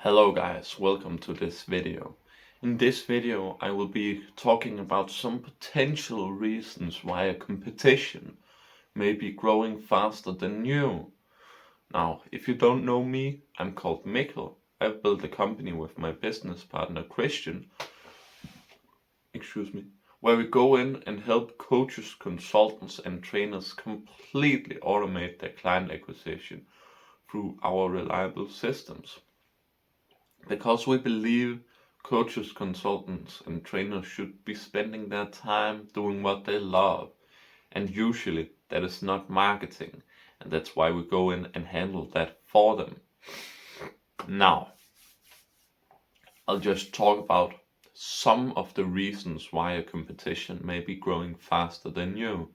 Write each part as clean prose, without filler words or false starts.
Hello guys, welcome to this video. In this video I will be talking about some potential reasons why a competition may be growing faster than you. Now, if you don't know me, I'm called Mikkel. I've built a company with my business partner Christian, where we go in and help coaches, consultants and trainers completely automate their client acquisition through our reliable systems. Because we believe coaches, consultants, and trainers should be spending their time doing what they love. And usually that is not marketing. And that's why we go in and handle that for them. Now, I'll just talk about some of the reasons why a competition may be growing faster than you.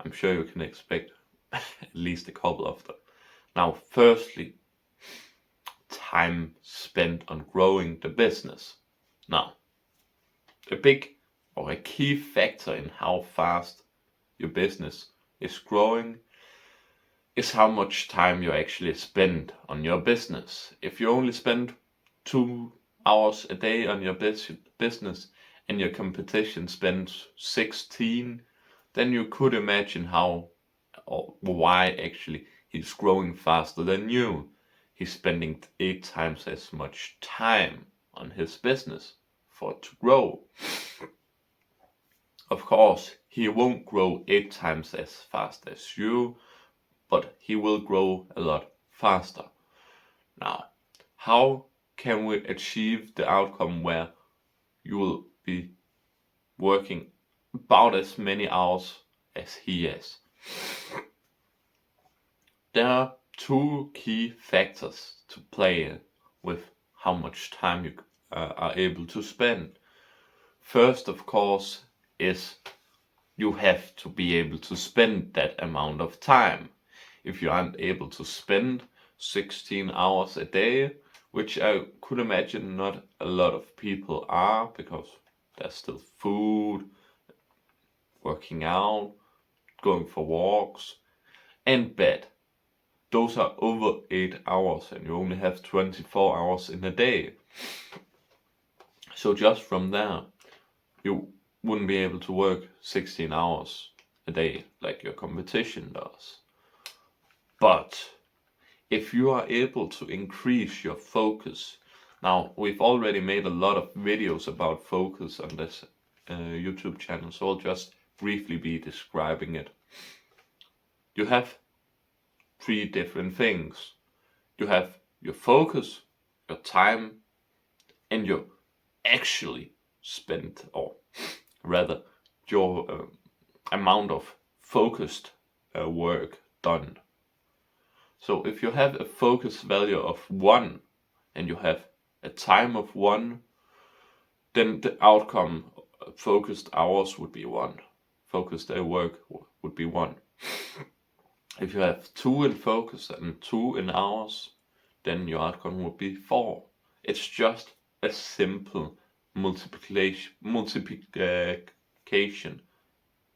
I'm sure you can expect at least a couple of them. Now, firstly, time spent on growing the business. Now, a key factor in how fast your business is growing is how much time you actually spend on your business. If you only spend 2 hours a day on your business and your competition spends 16, then you could imagine how or why actually he's growing faster than you. He's spending 8 times as much time on his business for it to grow. Of course, he won't grow 8 times as fast as you, but he will grow a lot faster. Now, how can we achieve the outcome where you will be working about as many hours as he is? There are 2 key factors to play with how much time you are able to spend. First, of course, is you have to be able to spend that amount of time. If you aren't able to spend 16 hours a day, which I could imagine not a lot of people are, because there's still food, working out, going for walks, and bed. Those are over 8 hours and you only have 24 hours in a day. So just from there, you wouldn't be able to work 16 hours a day like your competition does. But if you are able to increase your focus, now we've already made a lot of videos about focus on this YouTube channel, so I'll just briefly be describing it. You have 3 different things. You have your focus, your time, and your actually spent, or rather your amount of focused work done. So if you have a focus value of 1 and you have a time of 1, then the outcome focused hours would be 1. Focused work would be 1. If you have 2 in focus and 2 in hours, then your outcome would be 4. It's just a simple multiplication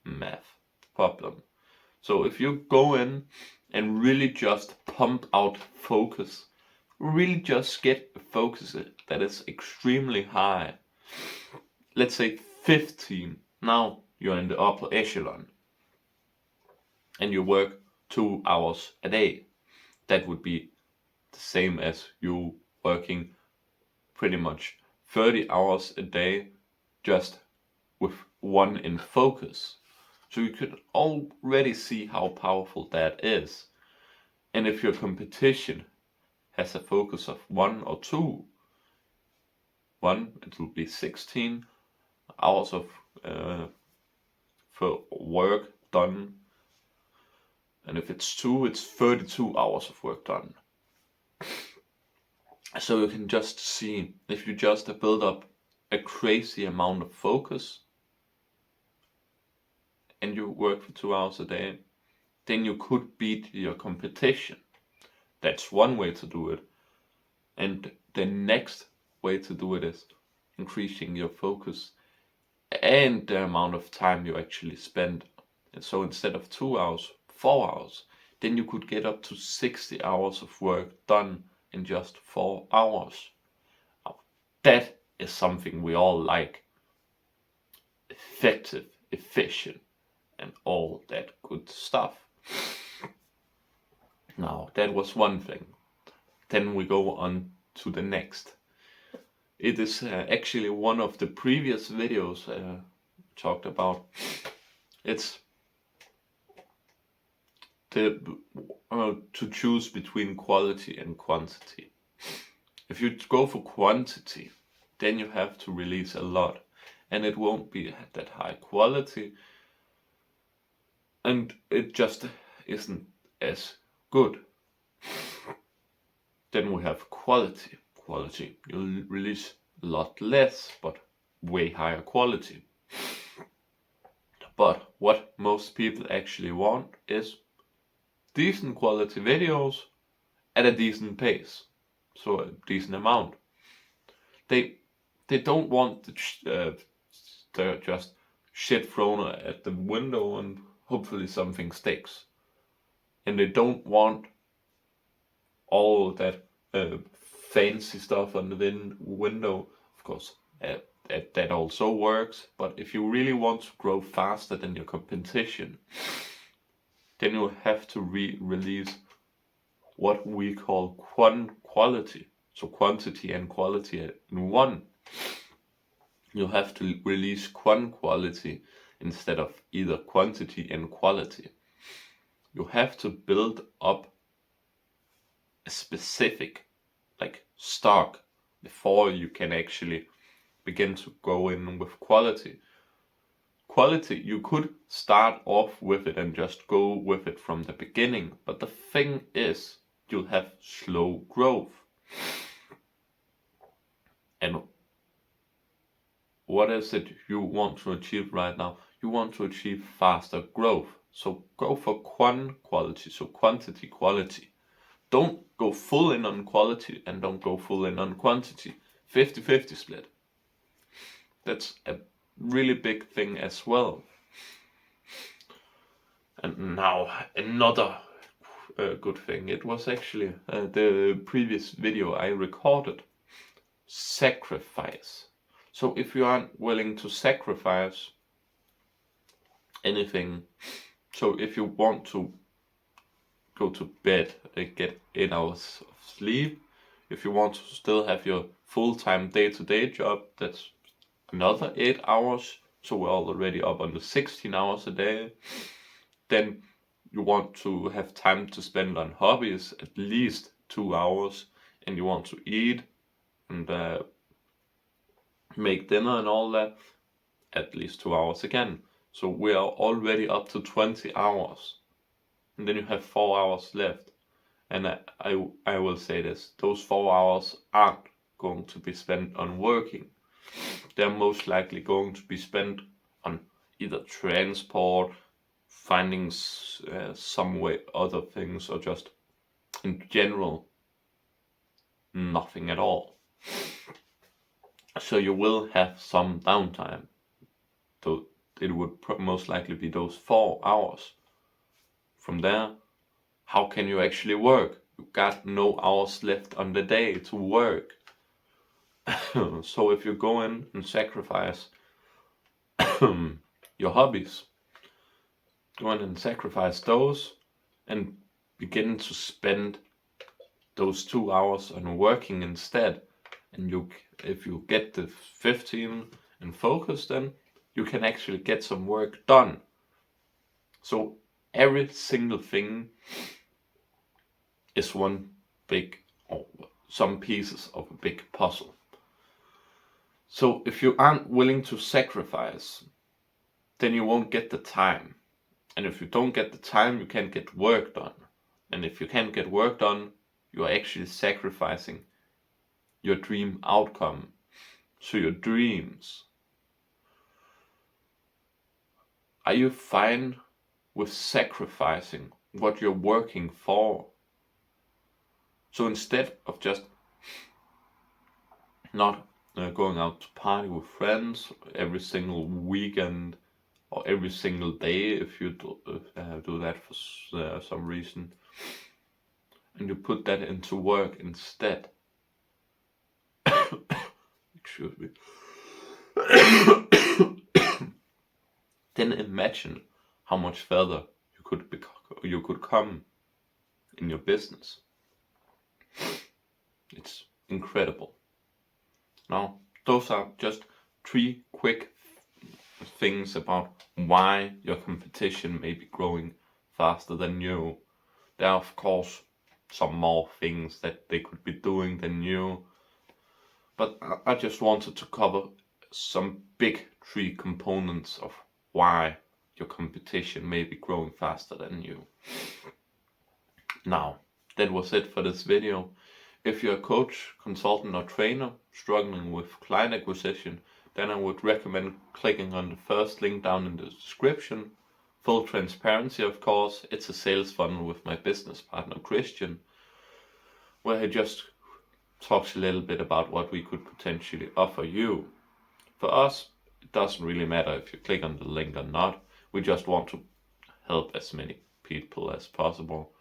math problem. So if you go in and really just pump out focus, really just get a focus that is extremely high, let's say 15, now you're in the upper echelon and you work 2 hours a day. That would be the same as you working pretty much 30 hours a day just with 1 in focus. So you could already see how powerful that is. And if your competition has a focus of 1 or 2, it will be 16 hours of for work done. And if it's 2, it's 32 hours of work done. So you can just see, if you just build up a crazy amount of focus and you work for 2 hours a day, then you could beat your competition. That's one way to do it. And the next way to do it is increasing your focus and the amount of time you actually spend. And so instead of 2 hours, 4 hours, then you could get up to 60 hours of work done in just 4 hours. that is something we all like. Effective, efficient, and all that good stuff. Now, that was one thing. Then we go on to the next. It is actually one of the previous videos talked about. It's to choose between quality and quantity. If you go for quantity, then you have to release a lot, and it won't be that high quality, and it just isn't as good. Then we have quality. Quality, you'll release a lot less, but way higher quality. But what most people actually want is decent quality videos at a decent pace, so a decent amount. They don't want the just shit thrown at the window and hopefully something sticks. And they don't want all that fancy stuff on the window. Of course, that also works. But if you really want to grow faster than your competition, then you have to release what we call quality. So quantity and quality in one. You have to release quality instead of either quantity and quality. You have to build up a specific stock before you can actually begin to go in with quality. Quality, you could start off with it and just go with it from the beginning, but the thing is, you'll have slow growth. And what is it you want to achieve right now? You want to achieve faster growth. So go for quality, so quantity, quality. Don't go full in on quality and don't go full in on quantity. 50-50 split. That's a really big thing as well. And now another good thing. It was actually the previous video I recorded. Sacrifice. So if you aren't willing to sacrifice anything, so if you want to go to bed and get 8 hours of sleep, if you want to still have your full-time day-to-day job, that's another 8 hours, so we're already up on the 16 hours a day. Then you want to have time to spend on hobbies, at least 2 hours, and you want to eat and make dinner and all that, at least 2 hours again. So we are already up to 20 hours. And then you have 4 hours left. And I will say this, those 4 hours aren't going to be spent on working. They're most likely going to be spent on either transport, finding some way other things, or just in general nothing at all. So you will have some downtime. So it would most likely be those 4 hours. From there, how can you actually work? You got no hours left on the day to work. So if you go in and sacrifice your hobbies, go in and sacrifice those and begin to spend those 2 hours on working instead. And if you get the 15 and focus, then you can actually get some work done. So every single thing is one big, or some pieces of a big puzzle. So if you aren't willing to sacrifice, then you won't get the time. And if you don't get the time, you can't get work done. And if you can't get work done, you are actually sacrificing your dream outcome. So your dreams. Are you fine with sacrificing what you're working for? So instead of just not going out to party with friends every single weekend or every single day, if you do that for some reason, and you put that into work instead, excuse me, then imagine how much further you could come in your business. It's incredible. Now, those are just 3 quick things about why your competition may be growing faster than you. There are, of course, some more things that they could be doing than you, but I just wanted to cover some big 3 components of why your competition may be growing faster than you. Now, that was it for this video. If you're a coach, consultant, or trainer struggling with client acquisition, then I would recommend clicking on the first link down in the description. Full transparency, of course, it's a sales funnel with my business partner Christian, where he just talks a little bit about what we could potentially offer you. For us, it doesn't really matter if you click on the link or not. We just want to help as many people as possible.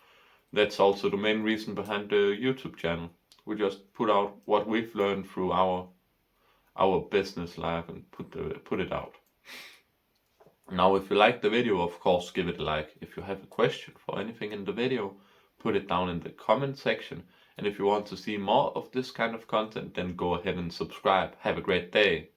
That's also the main reason behind the YouTube channel. We just put out what we've learned through our business life and put it out. Now, if you like the video, of course, give it a like. If you have a question for anything in the video, put it down in the comment section. And if you want to see more of this kind of content, then go ahead and subscribe. Have a great day.